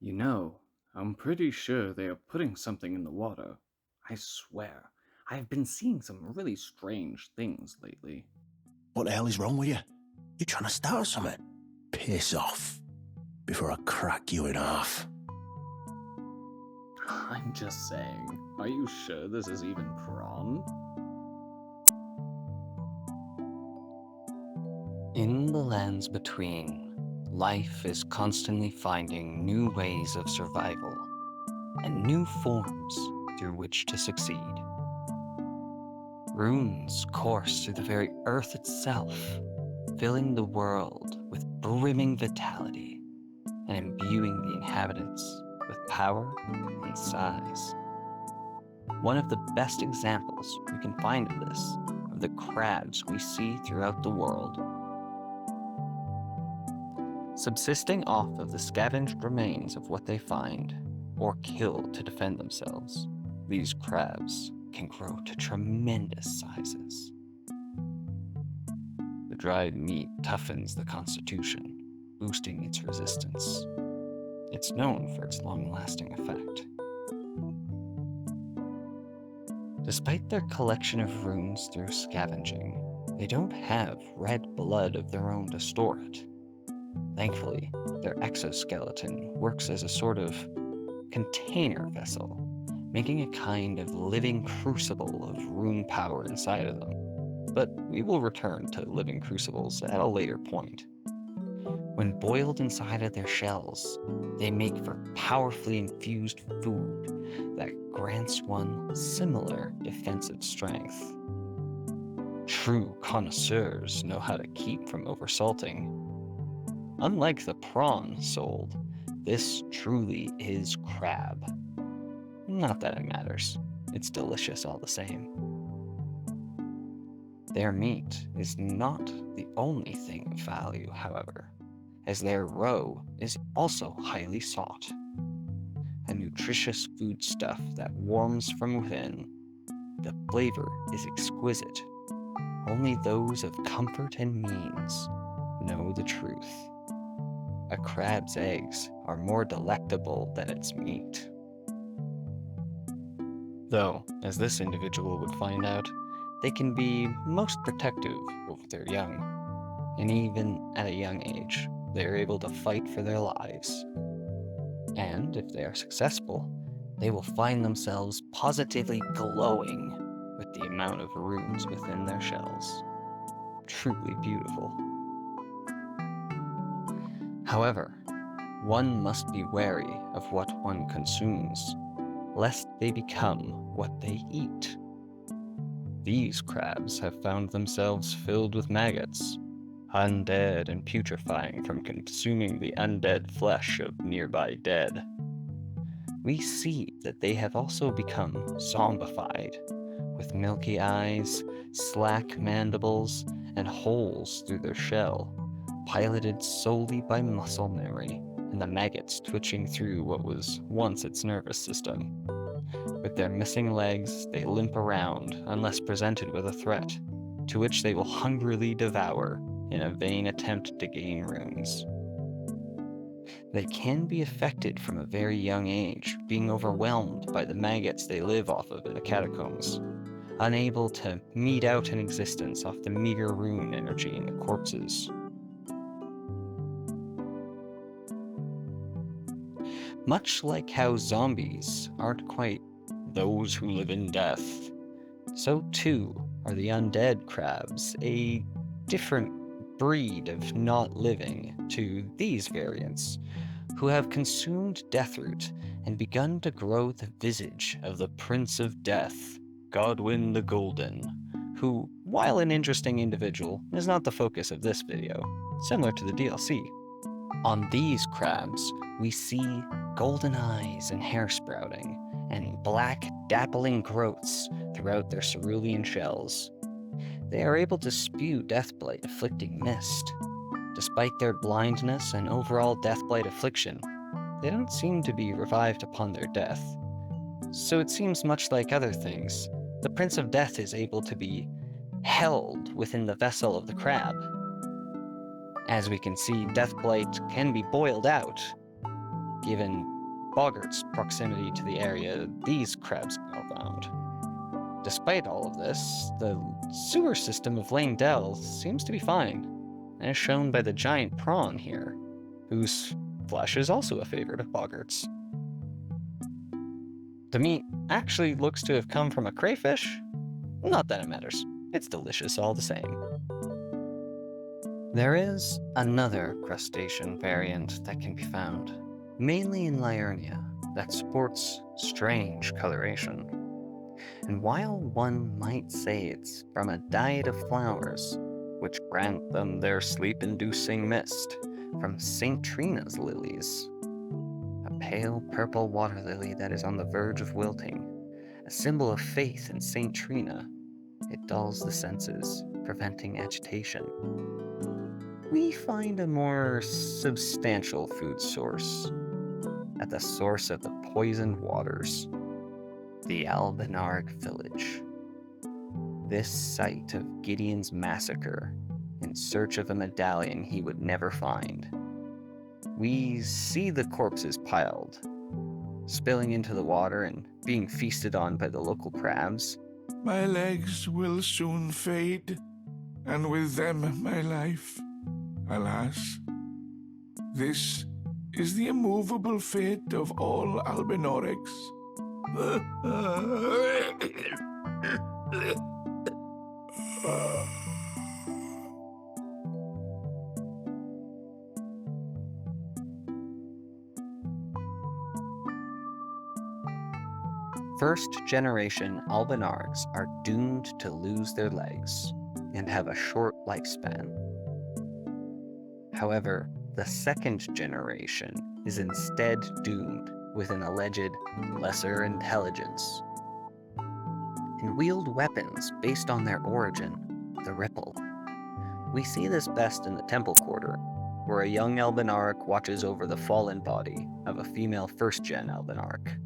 You know, I'm pretty sure they are putting something in the water. I swear, I've been seeing some really strange things lately. What the hell is wrong with you? You trying to start something? Piss off before I crack you in half. I'm just saying, are you sure this is even prawn? In the lands between, life is constantly finding new ways of survival and new forms through which to succeed. Runes course through the very earth itself, filling the world with brimming vitality and imbuing the inhabitants with power and size. One of the best examples we can find of this are the crabs we see throughout the world. Subsisting off of the scavenged remains of what they find, or kill to defend themselves, these crabs can grow to tremendous sizes. The dried meat toughens the constitution, boosting its resistance. It's known for its long-lasting effect. Despite their collection of runes through scavenging, they don't have red blood of their own to store it. Thankfully, their exoskeleton works as a sort of container vessel, making a kind of living crucible of rune power inside of them. But we will return to living crucibles at a later point. When boiled inside of their shells, they make for powerfully infused food that grants one similar defensive strength. True connoisseurs know how to keep from oversalting. Unlike the prawn sold, this truly is crab. Not that it matters. It's delicious all the same. Their meat is not the only thing of value, however, as their roe is also highly sought. A nutritious foodstuff that warms from within. The flavor is exquisite. Only those of comfort and means know the truth. A crab's eggs are more delectable than its meat. Though, as this individual would find out, they can be most protective over their young, and even at a young age, they are able to fight for their lives. And if they are successful, they will find themselves positively glowing with the amount of runes within their shells. Truly beautiful. However, one must be wary of what one consumes, lest they become what they eat. These crabs have found themselves filled with maggots, undead and putrefying from consuming the undead flesh of nearby dead. We see that they have also become zombified, with milky eyes, slack mandibles, and holes through their shell, piloted solely by muscle memory and the maggots twitching through what was once its nervous system. With their missing legs, they limp around unless presented with a threat, to which they will hungrily devour in a vain attempt to gain runes. They can be affected from a very young age, being overwhelmed by the maggots they live off of in the catacombs, unable to mete out an existence off the meager rune energy in the corpses. Much like how zombies aren't quite those who live in death, so too are the undead crabs, a different breed of not living to these variants, who have consumed Deathroot and begun to grow the visage of the Prince of Death, Godwyn the Golden, who, while an interesting individual, is not the focus of this video, similar to the DLC. On these crabs, we see golden eyes and hair sprouting, and black, dappling growths throughout their cerulean shells. They are able to spew Deathblight afflicting mist. Despite their blindness and overall Deathblight affliction, they don't seem to be revived upon their death. So it seems much like other things, the Prince of Death is able to be held within the vessel of the crab. As we can see, Deathblight can be boiled out, given Boggart's proximity to the area these crabs are found. Despite all of this, the sewer system of Lane Dell seems to be fine, as shown by the giant prawn here, whose flesh is also a favorite of Boggart's. The meat actually looks to have come from a crayfish. Not that it matters. It's delicious all the same. There is another crustacean variant that can be found, mainly in Liurnia, that sports strange coloration. And while one might say it's from a diet of flowers, which grant them their sleep-inducing mist, from St. Trina's lilies, a pale purple water lily that is on the verge of wilting, a symbol of faith in St. Trina, it dulls the senses, preventing agitation. We find a more substantial food source at the source of the poisoned waters, the Albinaric village. This site of Gideon's massacre, in search of a medallion he would never find. We see the corpses piled, spilling into the water and being feasted on by the local crabs. My legs will soon fade, and with them my life. Alas, this is the immovable fate of all Albinorics. First-generation Albinarics are doomed to lose their legs and have a short lifespan. However, the second generation is instead doomed with an alleged lesser intelligence and wield weapons based on their origin, the Ripple. We see this best in the Temple Quarter, where a young Albinaric watches over the fallen body of a female first-gen Albinaric,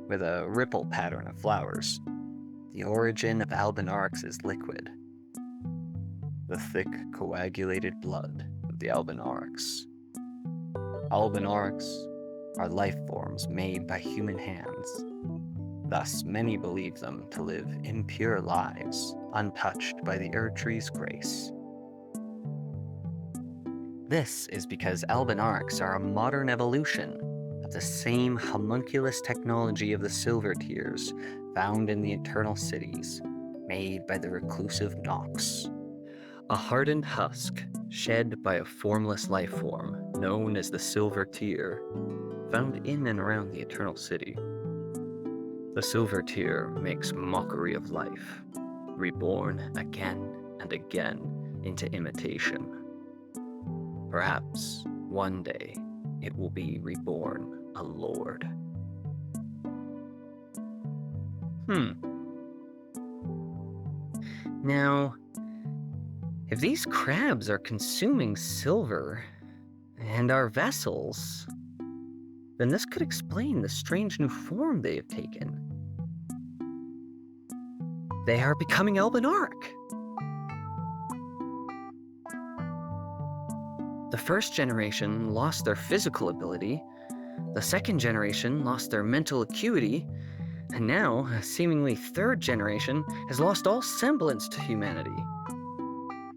with a ripple pattern of flowers. The origin of Albinarics is liquid, the thick, coagulated blood of the Albinarics. Albinarics are life forms made by human hands. Thus, many believe them to live impure lives, untouched by the Erdtree's grace. This is because Albinarics are a modern evolution of the same homunculus technology of the Silver Tears found in the Eternal Cities, made by the reclusive Nox. A hardened husk shed by a formless life form known as the Silver Tear, found in and around the Eternal City. The Silver Tear makes mockery of life, reborn again and again into imitation. Perhaps one day it will be reborn a lord. Now, if these crabs are consuming silver and our vessels, then this could explain the strange new form they have taken. They are becoming Albinaric. The first generation lost their physical ability, the second generation lost their mental acuity, and now a seemingly third generation has lost all semblance to humanity.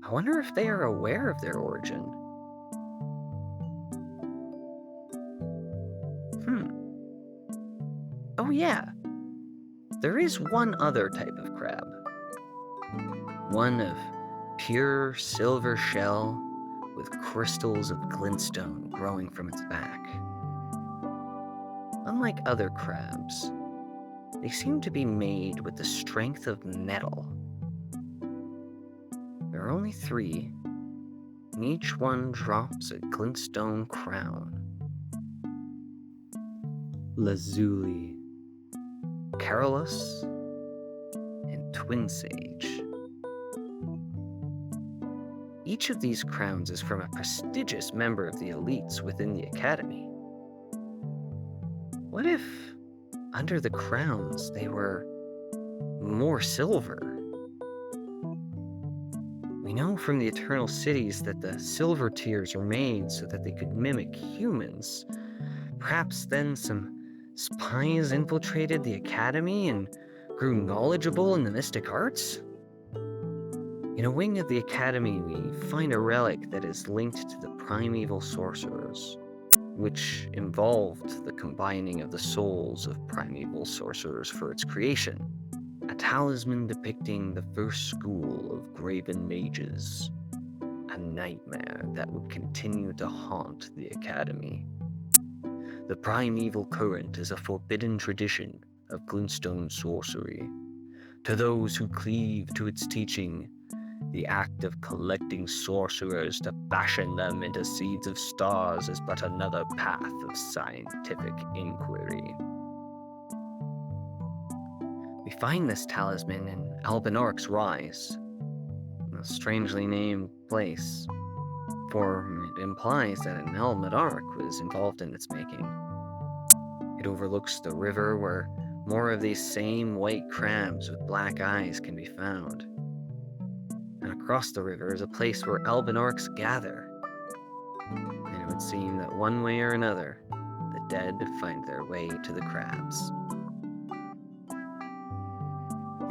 I wonder if they are aware of their origin. Oh yeah, there is one other type of crab. One of pure silver shell with crystals of glintstone growing from its back. Unlike other crabs, they seem to be made with the strength of metal. There are only 3, and each one drops a glintstone crown. Lazuli, Carolus, and Twin Sage. Each of these crowns is from a prestigious member of the elites within the Academy. What if, under the crowns, they were more silver? We know from the Eternal Cities that the Silver Tears were made so that they could mimic humans, Perhaps then some spies infiltrated the academy and grew knowledgeable in the mystic arts? In a wing of the academy, we find a relic that is linked to the primeval sorcerers, which involved the combining of the souls of primeval sorcerers for its creation. A talisman depicting the first school of graven mages. A nightmare that would continue to haunt the academy. The primeval current is a forbidden tradition of glintstone sorcery. To those who cleave to its teaching, the act of collecting sorcerers to fashion them into seeds of stars is but another path of scientific inquiry. We find this talisman in Albinoric's Rise, a strangely named place, for it implies that an Albinorc was involved in its making. It overlooks the river where more of these same white crabs with black eyes can be found. And across the river is a place where Albinorcs gather. And it would seem that one way or another, the dead find their way to the crabs.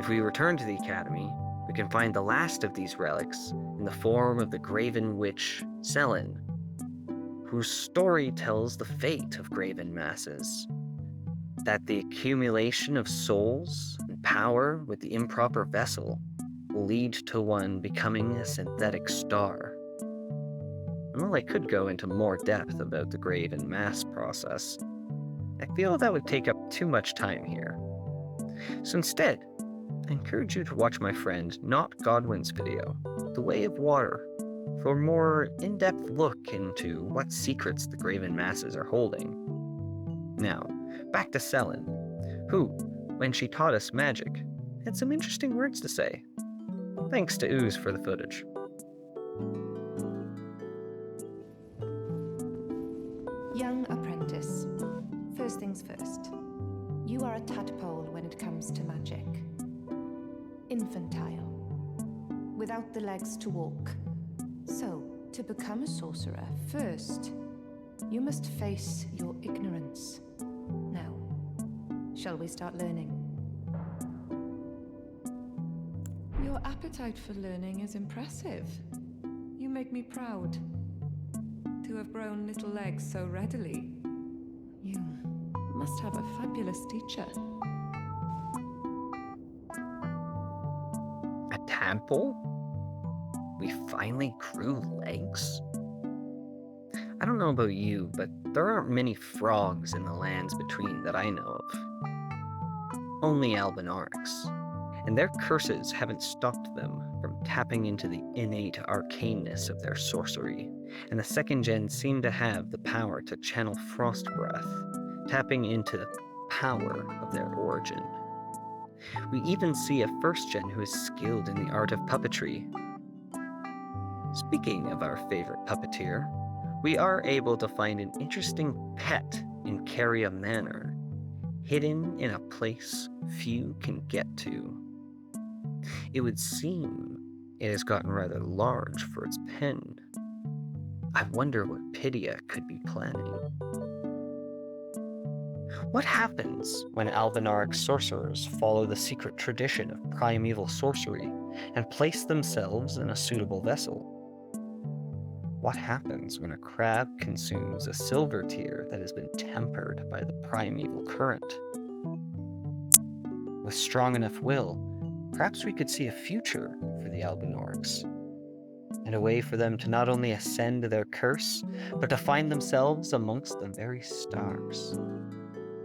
If we return to the academy, we can find the last of these relics in the form of the graven witch Selin, whose story tells the fate of graven masses. That the accumulation of souls and power with the improper vessel will lead to one becoming a synthetic star. And while I could go into more depth about the graven mass process, I feel that would take up too much time here. So instead, I encourage you to watch my friend Not Godwin's video, The Way of Water, for a more in-depth look into what secrets the graven masses are holding. Now, back to Selin, who, when she taught us magic, had some interesting words to say. Thanks to Ooze for the footage. Young apprentice. First things first. You are a tadpole when it comes to magic. Infantile. Without the legs to walk. So, to become a sorcerer, first, you must face your ignorance. Now, shall we start learning? Your appetite for learning is impressive. You make me proud. To have grown little legs so readily. You must have a fabulous teacher. A tadpole? We finally grew legs? I don't know about you, but there aren't many frogs in the lands between that I know of. Only Albinorcs, and their curses haven't stopped them from tapping into the innate arcaneness of their sorcery, and the second gen seem to have the power to channel frost breath, tapping into the power of their origin. We even see a first gen who is skilled in the art of puppetry. Speaking of our favorite puppeteer, we are able to find an interesting pet in Caria Manor, hidden in a place few can get to. It would seem it has gotten rather large for its pen. I wonder what Pydia could be planning. What happens when Albinorc sorcerers follow the secret tradition of primeval sorcery and place themselves in a suitable vessel? What happens when a crab consumes a silver tear that has been tempered by the primeval current? With strong enough will, perhaps we could see a future for the Albinorcs, and a way for them to not only ascend their curse, but to find themselves amongst the very stars.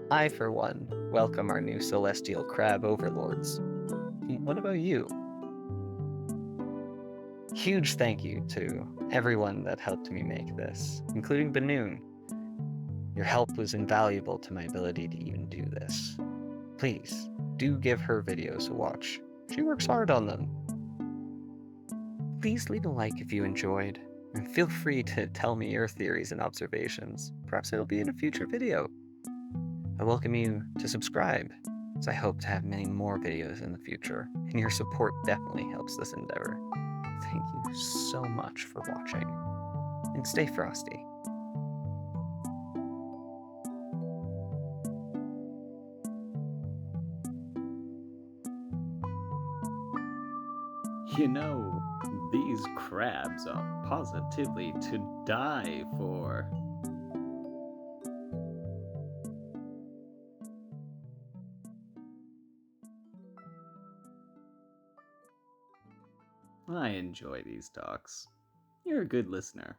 I, for one, welcome our new celestial crab overlords. What about you? Huge thank you to everyone that helped me make this, including Benoon. Your help was invaluable to my ability to even do this. Please, do give her videos a watch. She works hard on them. Please leave a like if you enjoyed, and feel free to tell me your theories and observations. Perhaps it'll be in a future video. I welcome you to subscribe, as I hope to have many more videos in the future, and your support definitely helps this endeavor. Thank you so much for watching, and stay frosty. You know, these crabs are positively to die for. I enjoy these talks. You're a good listener.